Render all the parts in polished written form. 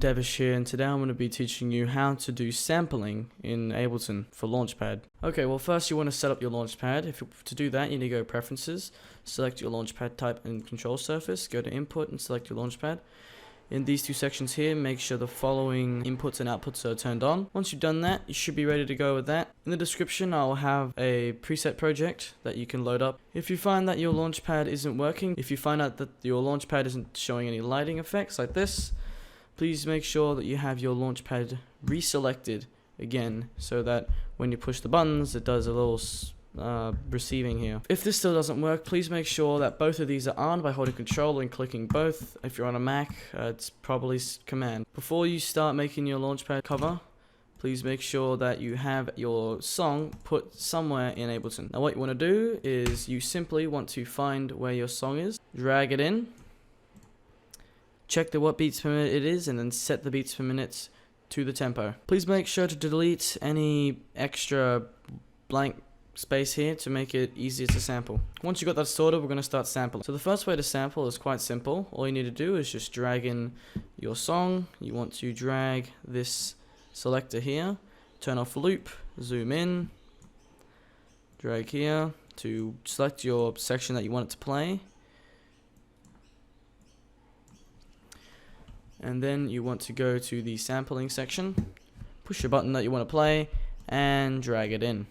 Devish here, and today I'm going to be teaching you how to do sampling in Ableton for Launchpad. Okay, well first you want to set up your Launchpad. To do that, you need to go to Preferences, select your Launchpad type and control surface, go to Input and select your Launchpad. In these two sections here, make sure the following inputs and outputs are turned on. Once you've done that, you should be ready to go with that. In the description, I'll have a preset project that you can load up. If you find that your Launchpad isn't working, if you find out that your Launchpad isn't showing any lighting effects like this, please make sure that you have your Launchpad reselected again, so that when you push the buttons, it does a little receiving here. If this still doesn't work, please make sure that both of these are on by holding Control and clicking both. If you're on a Mac, it's probably Command. Before you start making your Launchpad cover, please make sure that you have your song put somewhere in Ableton. Now what you want to do is you simply want to find where your song is, drag it in, check what beats per minute it is, and then set the beats per minute to the tempo. Please make sure to delete any extra blank space here to make it easier to sample. Once you got that sorted, we're going to start sampling. So the first way to sample is quite simple. All you need to do is just drag in your song. You want to drag this selector here, turn off loop, zoom in, drag here to select your section that you want it to play, and then you want to go to the sampling section, push your button that you want to play, and drag it in.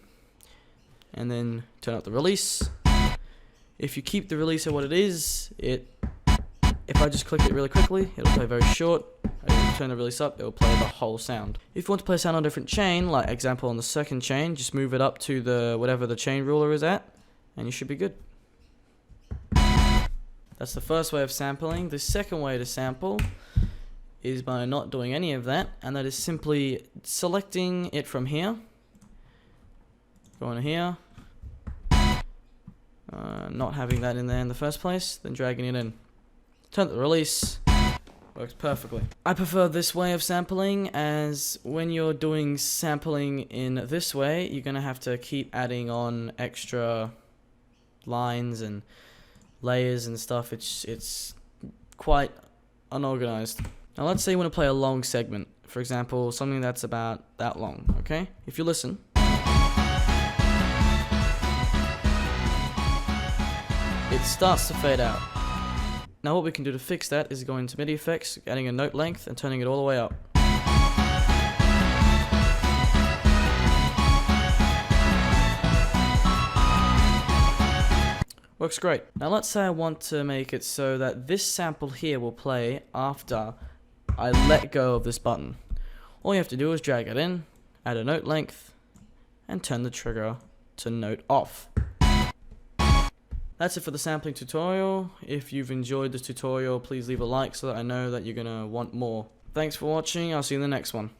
And then turn up the release. If you keep the release at what it is, if I just click it really quickly, it'll play very short. If you turn the release up, it'll play the whole sound. If you want to play a sound on a different chain, like example on the second chain, just move it up to the whatever the chain ruler is at, and you should be good. That's the first way of sampling. The second way to sample is by not doing any of that, and that is simply selecting it from here, going here, not having that in there in the first place, then dragging it in. Turn the release, works perfectly. I prefer this way of sampling, as when you're doing sampling in this way, you're going to have to keep adding on extra lines and layers and stuff. It's quite unorganized. Now let's say you want to play a long segment, for example, something that's about that long, okay? If you listen, it starts to fade out. Now what we can do to fix that is go into MIDI effects, adding a note length and turning it all the way up. Works great. Now let's say I want to make it so that this sample here will play after I let go of this button. All you have to do is drag it in, add a note length, and turn the trigger to note off. That's it for the sampling tutorial. If you've enjoyed this tutorial, please leave a like so that I know that you're going to want more. Thanks for watching. I'll see you in the next one.